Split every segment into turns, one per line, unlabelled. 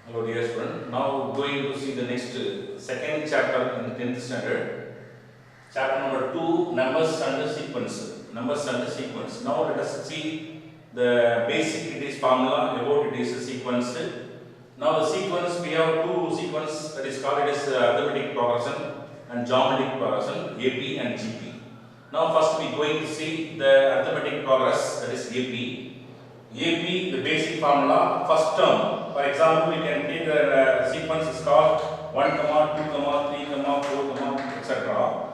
Hello dear student, now going to see the next second chapter in the 10th standard. Chapter number 2, numbers and the sequence. Numbers and the sequence. Now let us see the basic it is formula about it is a sequence. Now the sequence, we have two sequence that is called it is arithmetic progression and geometric progression, AP and GP. Now first we going to see the arithmetic progress, that is AP. AP, the basic formula, first term. For example, we can take the sequence is called 1, 2, 3, 4, etc.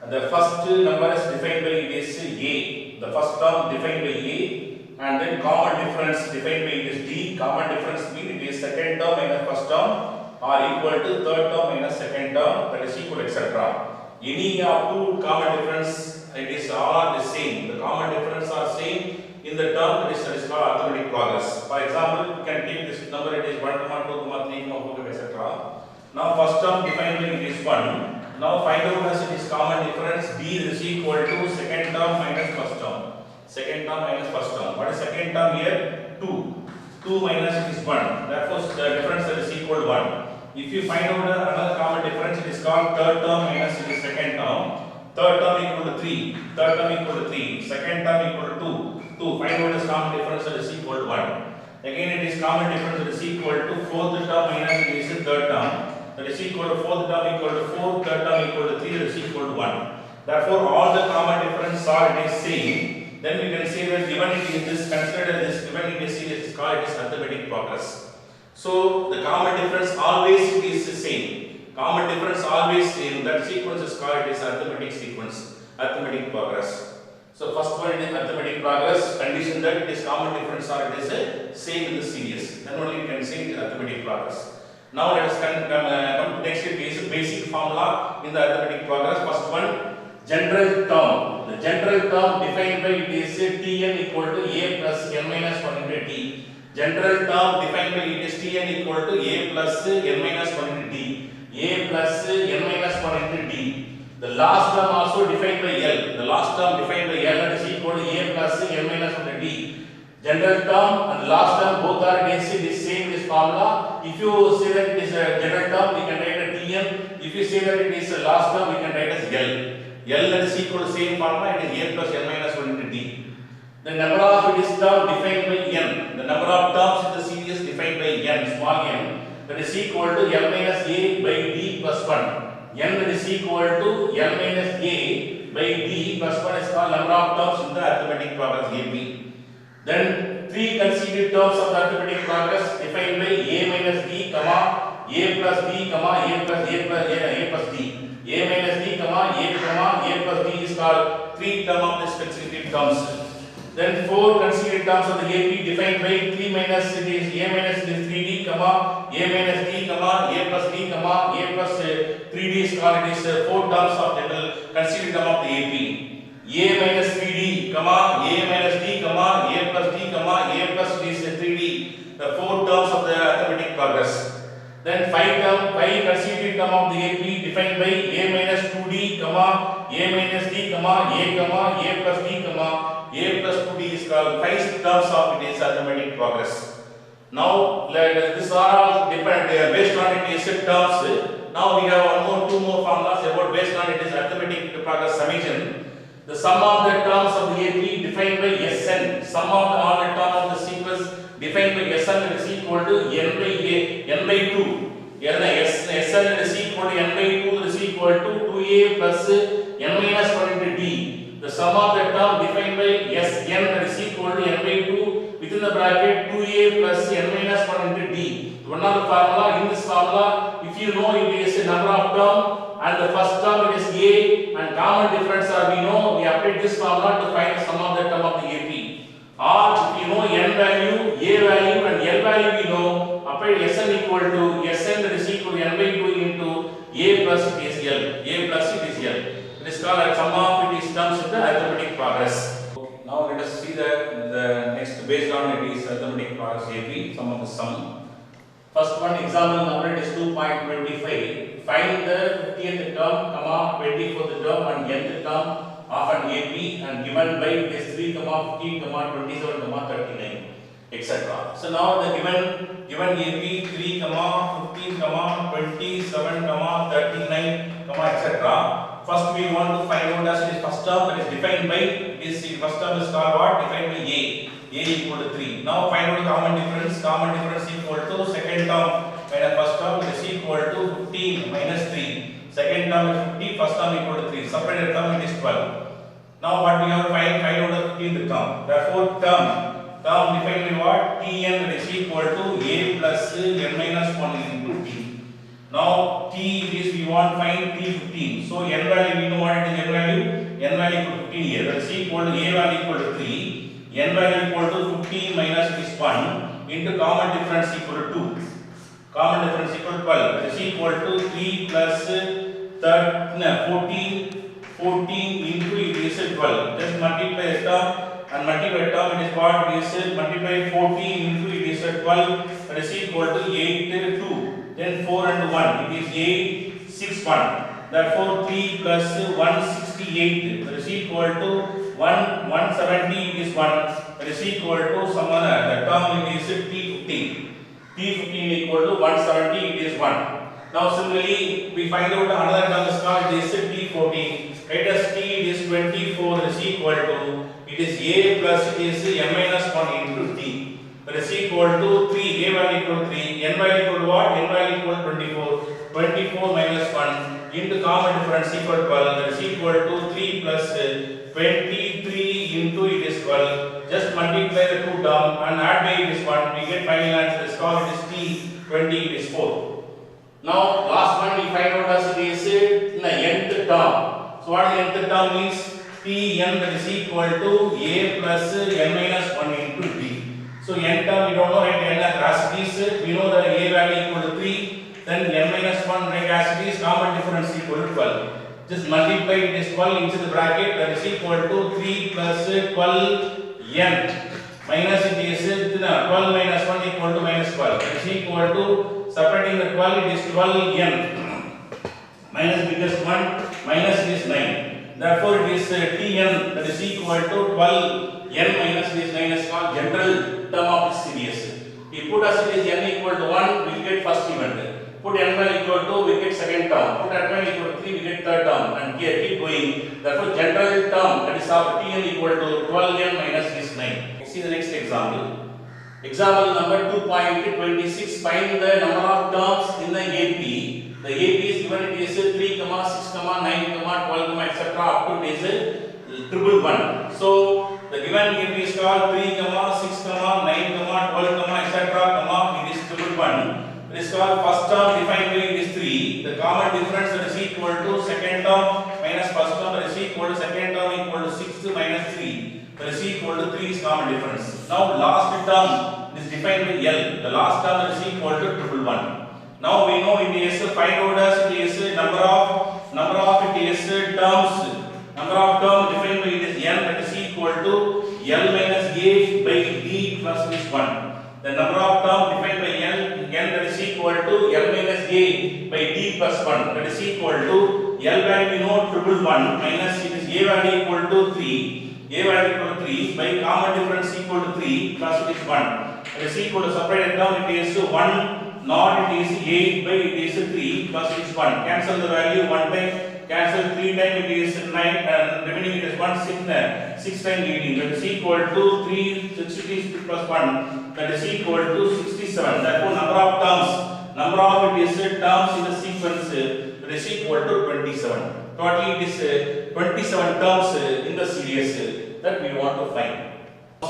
And the first number is defined by it is A. The first term defined by A, and then common difference defined by it is D. Common difference means it is second term minus first term are equal to third term minus second term, that is equal, etc. Any of two common difference, it is all are the same. The common difference are same in the term that is called arithmetic progress. For example, you can take this number, it is 1, 2, 3, 4, etc. Now first term defined by it is 1. Now find out as it is common difference, D is equal to second term minus first term. Second term minus first term. What is second term here? 2. 2 minus it is 1. Therefore the difference that is equal to 1. If you find out another common difference, it is called third term minus it is second term. Third term equal to 3. Third term equal to 3. Second term equal to 2. 2. Find out this common difference that is equal to 1. Again it is common difference that is equal to fourth term minus it is third term. That is equal to fourth term equal to 4, third term equal to 3, that is equal to 1. Therefore all the common difference are it is same. Then we can say that given it is this, considered as this, given it is called it is arithmetic progress. So the common difference always it is the same. Common difference always same. That sequence is called it is arithmetic sequence, arithmetic progress. So first one is arithmetic progress, condition that it is common difference or it is same in the series. Then only you can say it is arithmetic progress. Now let us come to next basic formula in the arithmetic progress. First one, general term. The general term defined by it is Tn equal to a plus n minus 1 into d. General term defined by it is Tn equal to a plus n minus 1 into d. A plus n minus 1 into d. The last term also defined by L. The last term defined by L is equal to a plus n minus 1 into d. General term and last term both are against the same this formula. If you say that it is a general term, we can write as Tn. If you say that it is a last term, we can write as L. L is equal to same formula, it is a plus n minus 1 into d. The number of it is term defined by n. The number of terms in the series defined by n, small n, that is equal to n minus a by d plus 1. N is equal to n minus a by d plus 1 is called number of terms in the arithmetic progress AP. Then three consecutive terms of the arithmetic progress defined by a minus d, comma a plus d, comma a plus d. A minus d, comma a plus d is called three term of this consecutive terms. Then four consecutive terms of the AP defined by 3 minus it is a minus 3d, comma a minus d, comma a plus d, comma a plus 3d is called it is four terms of general consecutive term of the AP. A minus 3d, comma a minus d, comma a plus d, comma a plus d is 3d. The four terms of the arithmetic progress. Then five consecutive term of the AP defined by a minus 2d, comma a minus d, comma a plus d, comma a plus 2d is called 5 terms of it is arithmetic progress. Now these are all different based on it is terms. Now we have two more formulas about based on it is arithmetic progress summation. The sum of the terms of the AP defined by Sn. Sum of all the terms of the sequence defined by Sn is equal to n by 2. Sn is equal to n by 2 is equal to 2a plus n minus 1 into d. The sum of the term defined by Sn is equal to n by 2 within the bracket 2a plus n minus 1 into d. One of the formula, in this formula, if you know it is a number of term and the first term it is a and common difference are we know, we apply this formula to find the sum of the term of the AP. Or if you know n value, a value and L value we know, apply Sn equal to Sn that is equal to n by 2 into a plus it is L. A plus it is L. It is called as sum of it is terms in the arithmetic progress. Now let us see the next based on it is arithmetic progress AP, some of the sum. First one example number it is 2.25. Find the 50th term, comma 24th term and nth term of an AP and given by it is 3, 15, 27, 39. etc. So now the given AP 3, 15, 27, 39, etc. First we want to find out as it is first term that is defined by this first term is called what? Defined by A equal to 3. Now find out the common difference. Common difference equal to second term minus first term is equal to 15 minus 3. Second term is 50, first term equal to 3. Separated term it is 12. Now what we have to find out the 15th term. Therefore term defined by what? Tn that is equal to A plus n minus 1 into t. Now t is we want to find t15. So n value we know what it is n value. N value equal to 15 here. That is equal to A value equal to 3. N value equal to 15 minus this 1 into common difference equal to 2. Common difference equal to 12. That is equal to 3 plus 14 into it is 12. Just multiply the term and multiply term it is what it is multiply 14 into it is 12. That is equal to 8 2. Then 4 and 1 it is 8 6 1. Therefore 3 plus 168 that is equal to 170 it is 1. That is equal to some other the term it is T15. T15 equal to 170 it is 1. Now similarly we find out another term is called this T14. Write as T is 24 is equal to it is A plus it is n minus 1 into T. That is equal to 3. A value equal to 3. N value equal to what? N value equal to 24. 24 minus 1 into common difference equal to 12. That is equal to 3 plus 23 into it is 12. Just multiply the two term and add by it is 1. We get final answer is called it is T20 it is 4. Now last one we find out as it is in the nth term. So what is the nth term means? Tn that is equal to A plus n minus 1 into d. So n term we don't know, right? N as it is, we know that A value equal to 3, then n minus 1 right as it is, common difference equal to 12. Just multiply this 12 into the bracket, that is equal to 3 plus 12n minus it is 12 minus 1 equal to minus 12. That is equal to separating the 12 it is 12n minus biggest one minus it is 9. Therefore it is Tn that is equal to 12n minus this 9 is called general term of this series. We put as it is n equal to 1 we will get first event. Put n value equal to we get second term. Put n value equal to 3 we get third term and here keep going. Therefore general term that is of Tn equal to 12n minus this 9. See the next example. Example number 2.26. Find the number of terms in the AP. The AP is given it is 3, 6, 9, 12, etc. up to it is 111. So the given AP is called 3, 6, 9, 12, etc. It is 111. It is called first term defined by it is 3. The common difference that is equal to second term minus first term that is equal to second term equal to 6 minus 3. That is equal to 3 is common difference. Now last term is defined by L. The last term is equal to 111. Now we know it is find out as it is number of it is terms. Number of terms defined by it is n that is equal to L minus A by D plus this 1. The number of terms defined by n that is equal to L minus A by D plus 1. That is equal to L value we know 111 minus it is A value equal to 3. A value equal to 3 by common difference equal to 3 plus it is 1. That is equal to separated term it is 1 not it is 8 by it is 3 plus it is 1. Cancel the value 1 time, cancel 3 time it is 9 and remaining it is 1 6 times 18. That is equal to 360 plus 1 that is equal to 67. Therefore number of it is terms in the sequence that is equal to 27. Totally it is 27 terms in the series that we want to find.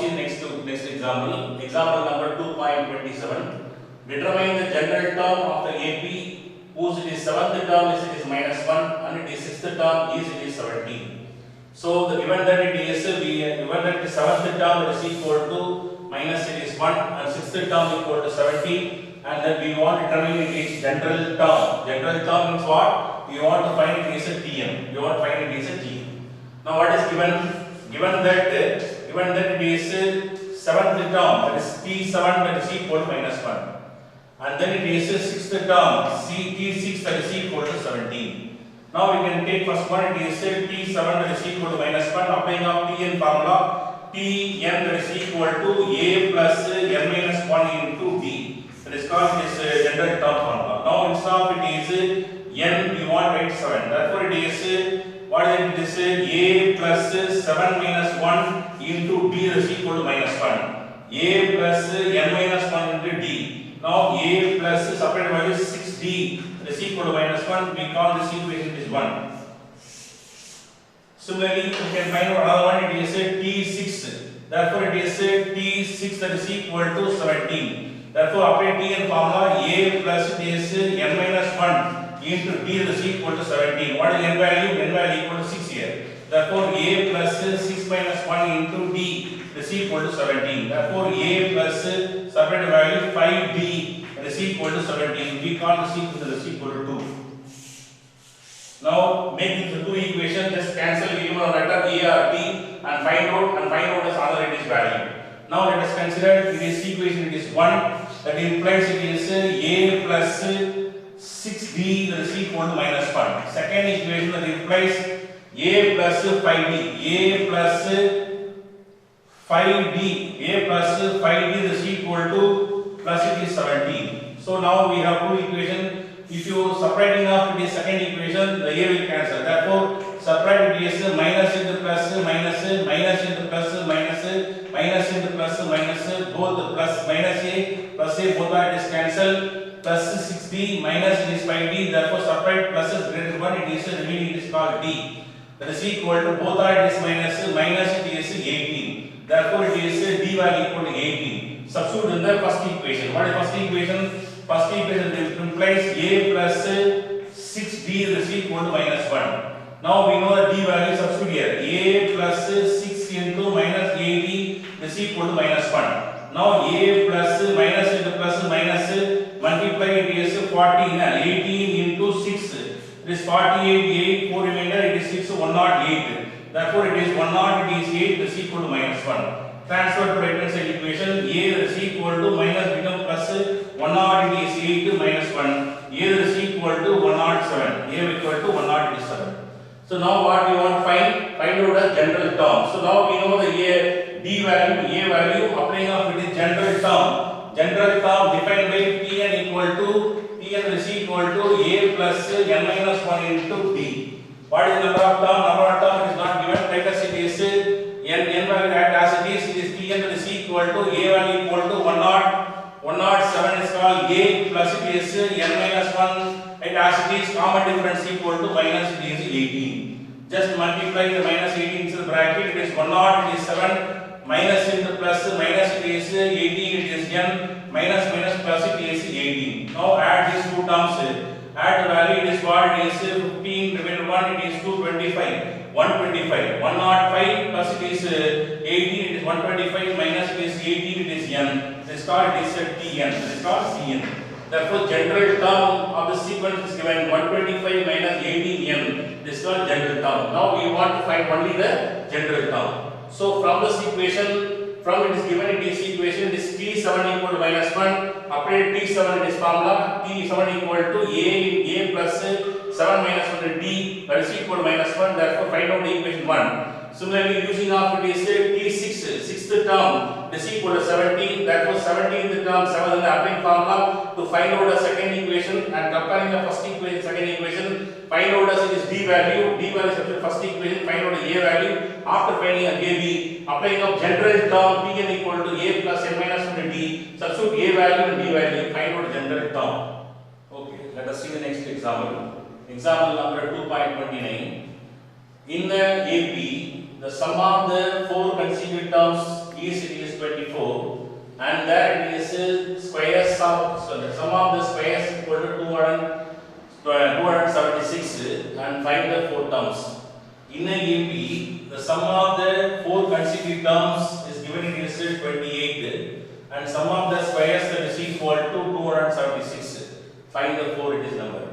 See next example. Example number 2.27. Determine the general term of the AP whose it is 7th term is it is minus 1 and it is 6th term is it is 17. So the given that it is given that the 7th term is equal to minus it is 1 and 6th term equal to 17 and then we want to determine it is general term. General term means what? We want to find it is a Tm. We want to find it is a T. Now what is given? Given that it is 7th term that is T7 that is equal to minus 1. And then it is 6th term T6 that is equal to 17. Now we can take first one it is T7 that is equal to minus 1 applying of Tn formula. Tn that is equal to a plus n minus 1 into d. That is called this general term formula. Now instead of it is n, we want to write 7. Therefore it is what is this a plus 7 minus 1 into d is equal to minus 1. A plus n minus 1 into d. Now a plus separate value 6d is equal to minus 1. We call this equation is 1. Similarly, we can find out another one. It is t6. Therefore, it is t6 that is equal to 17. Therefore, apply Tn formula. A plus it is n minus 1 into d is equal to 17. What is n value? N value equal to 6 here. Therefore, a plus 6 minus 1 into d is equal to 17. Therefore, a plus separate value 5d is equal to 17. We call this equation is equal to 2. Now, making the two equations, just cancel given a letter a or d and find out the other it is value. Now, let us consider it is equation it is 1. That implies it is a plus 6d that is equal to minus 1. Second equation that implies a plus 5d. A plus 5d is equal to plus it is 17. So now we have two equations. If you separating off the second equation, the a will cancel. Therefore, separate it is minus into plus minus into plus minus into plus minus both plus minus a plus a both are is cancelled. Plus 6d minus is 5d. Therefore, separate plus is greater than 1. It is remaining. It is called d. That is equal to both are is minus it is 18. Therefore, it is d value equal to 18. Substitute in the first equation. What is first equation? First equation implies a plus 6d is equal to minus 1. Now we know the d value substitute here. A plus 6 into minus 80 is equal to minus 1. Now a plus minus into plus minus multiply it is 14. 18 into 6 it is 48. 8 4 remainder it is 6 108. Therefore it is 108 it is 8 is equal to minus 1. Transfer to right hand side equation. A is equal to minus become plus 108 is 8 minus 1. A is equal to 107. A equal to 107. So now what we want to find out the general term. So now we know the d value, a value, applying of it is general term. General term defined by Tn equal to Tn is equal to a plus n minus 1 into d. What is the number of term? Number of term is not given. Let us it is n value as it is Tn is equal to a value equal to 107 is called a plus it is n minus 1 and as it is common difference equal to minus it is 18. Just multiply the minus 18 into the bracket. It is 100 it is 7 minus into plus minus it is 18 it is n minus plus it is 18. Now add these two terms. Add the value it is what it is 15 divided 1 it is 225. 125. 105 plus it is 18 it is 125 minus it is 18 it is n. This is called it is Tn. This is called Cn. Therefore, general term of the sequence is given 125 minus 18n. This is called general term. Now we want to find only the general term. So from this equation, from it is given in this equation, this t7 equal to minus 1. Apply t7 in this formula. T7 equal to a plus 7 minus 1 d that is equal to minus 1. Therefore, find out the equation 1. Similarly, using of it is t6, sixth term is equal to 17. Therefore, 17th term 7 in the applying formula to find out the second equation and comparing the first equation, second equation. Find out as it is d value. D value is the first equation. Find out the a value. After finding a b, applying of general term Tn equal to a plus n minus 1 d. Substitute a value and d value. Find out general term. Okay. Let us see the next example. Example number 2.29. In the AP, the sum of the four consecutive terms is 24, and there it is squares of the sum of the squares equal to 276, and find the four terms. In the AP, the sum of the four consecutive terms is given in is 28, and sum of the squares that is equal to 276. Find the four it is number.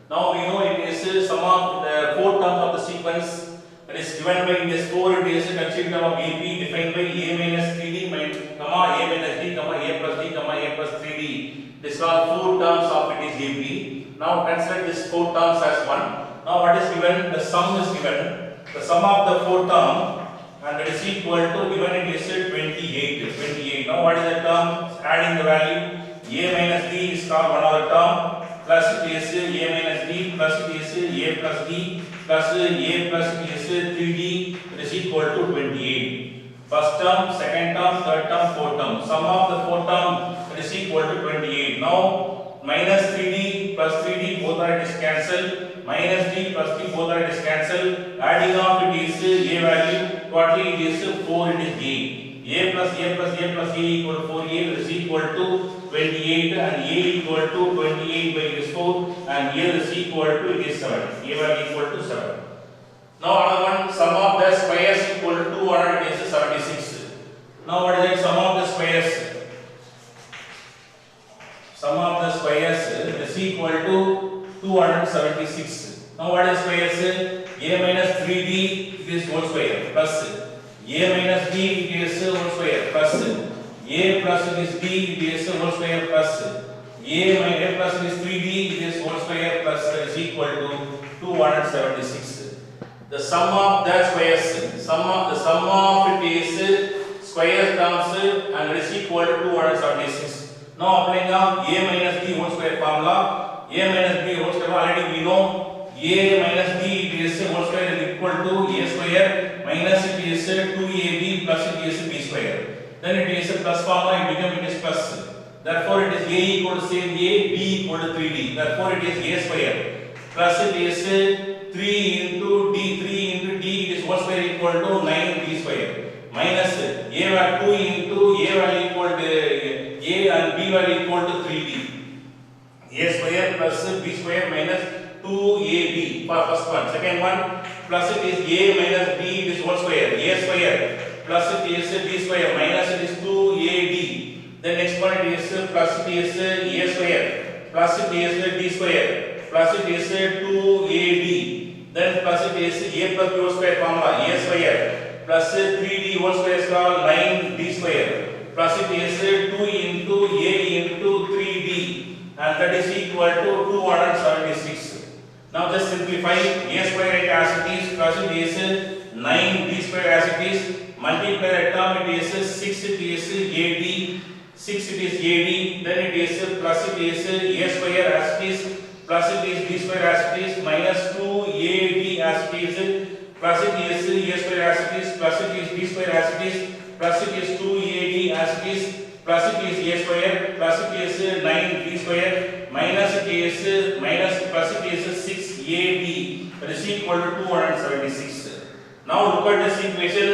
Now we know it is sum of the four terms of the sequence that is given by this 4 it is consecutive term of AP defined by a minus 3d comma a minus d comma a plus d comma a plus 3d. This are four terms of it is AP. Now consider this four terms as one. Now what is given? The sum is given. The sum of the four term and that is equal to given it is 28. 28. Now what is the term? Adding the value a minus d is called one other term, plus it is a minus d, plus it is a plus d, plus a plus it is 3d, that is equal to 28. First term, second term, third term, fourth term. Sum of the fourth term, that is equal to 28. Now minus 3d plus 3d both are it is cancelled, minus d plus d both are it is cancelled, adding up it is a value, totally it is 4, it is a plus a plus a plus a equal to 4a, is equal to 28, and a equal to 28 by it is 4, and a is equal to it is 7, a value equal to 7. Now another one, sum of the squares equal to 200, it is 76. Now what is it? Sum of the squares. Sum of the squares is equal to 276. Now what is squares? A minus 3d it is whole square plus a minus d it is whole square plus a plus it is d it is whole square plus a minus plus it is 3d it is whole square plus is equal to 276. The sum of the squares, sum of it is square terms and it is equal to 276. Now applying a minus d whole square formula, a minus b whole square already we know a minus d it is whole square is equal to a square minus it is 2ab plus it is b square. Then it is a plus formula, it becomes it is plus. Therefore it is a equal to same a, b equal to 3d. Therefore it is a square plus it is 3 into d it is whole square equal to 9d square minus a value 2 into a value equal to a and b value equal to 3d. A square plus b square minus 2ab for first one. Second one, plus it is a minus b it is whole square, a square plus it is b square minus it is 2ad. Then next one it is plus it is a square plus it is d square plus it is 2ad. Then plus it is a plus b whole square formula, a square plus 3d whole square is called 9d square plus it is 2 into a into 3d, and that is equal to 276. Now just simplify a square as it is plus it is 9d square as it is, multiply the term it is 6 it is ad, 6 it is ad, then it is plus it is a square as it is plus it is d square as it is minus 2ad as it is plus it is a square as it is plus it is d square as it is plus it is 2ad as it is plus it is a square plus it is 9d square minus it is minus plus it is 6ad, that is equal to 276. Now look at this equation,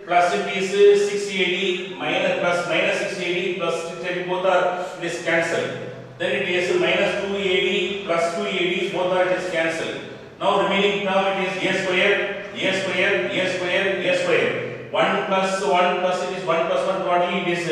plus it is 6ad minus plus minus 6ad plus 6ad both are it is cancelled. Then it is minus 2ad plus 2ad both are it is cancelled. Now remaining term it is a square, a square, a square, a square. 1 plus it is 1 plus 1 totally it is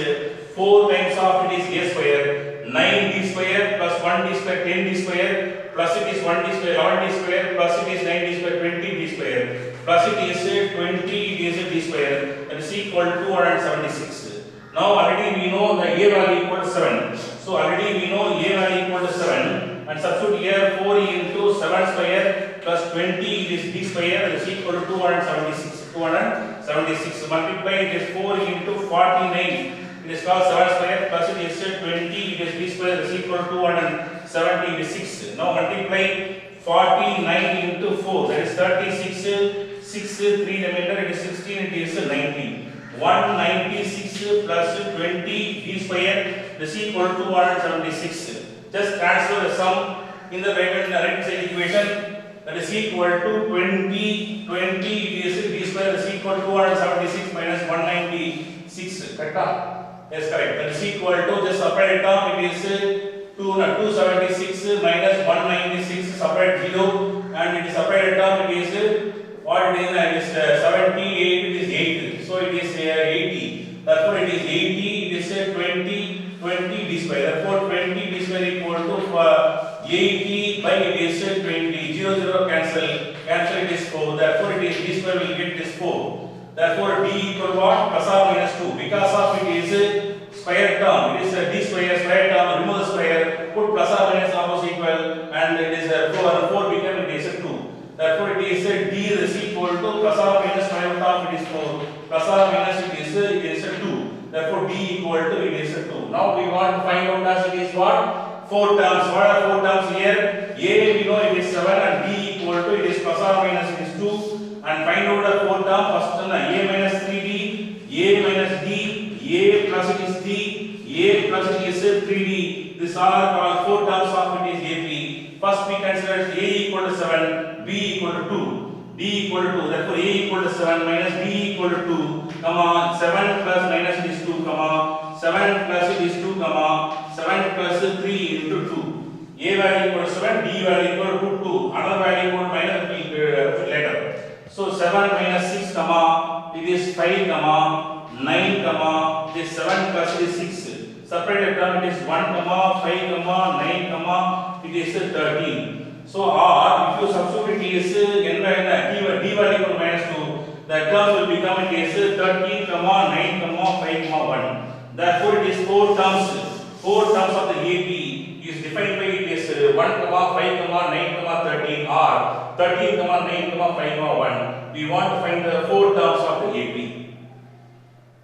4 times of it is a square, 9d square plus 1d square 10d square plus it is 1d square 11d square plus it is 9d square 20d square plus it is 20 it is d square, that is equal to 276. Now already we know the a value equal to 7. So already we know a value equal to 7, and substitute here 4 into 7 square plus 20 it is d square, that is equal to 276. 276 multiply it is 4 into 49. It is called 7 square plus it is 20 it is d square, is equal to 276. Now multiply 49 into 4, that is 36, 6, 3 remainder it is 16, it is 19. 196 plus 20 d square is equal to 276. Just transfer the sum in the right side equation, that is equal to 20 it is d square is equal to 276 minus 196. Correct? Yes, correct. That is equal to just separate term it is 276 minus 196 separate 0, and it is separate term it is what it is 78 it is 8. So it is 80. Therefore it is 80 it is 20 d square. Therefore 20 d square equal to 80 by it is 20. 0 cancel it is 4. Therefore it is d square will get this 4. Therefore d equal what? Plus or minus 2. Because of it is square term, it is d square term, remove the square, put plus or minus almost equal, and it is 4 become it is 2. Therefore it is d is equal to plus or minus square root of it is 4. four terms. What are four terms here? A we know it is 7 and B equal to it is plus or minus it is 2, and find out the four term. First one A minus 3D, A minus D, A plus it is D, A plus it is 3D. These are called four terms of it is AP. First we consider A equal to 7, B equal to 2, D equal to 2. Therefore A equal to 7 minus D equal to 2, comma 7 plus minus it is 2, comma 7 plus it is 2, comma 7 plus 3 into 2. A value equal to 7, D value equal to 2, another value equal to minus later. So 7 minus 6, comma it is 5, comma 9, comma it is 7 plus it is 6. Separated term it is 1, comma 5, comma 9, comma it is 13. So or if you substitute it is n by n d value equal to minus 2, the terms will become it is 13, comma 9, comma 5, comma 1. Therefore it is four terms of the AP is defined by it is 1, comma 5, comma 9, comma 13, or 13, comma 9, comma 5, comma 1. We want to find the four terms of the AP.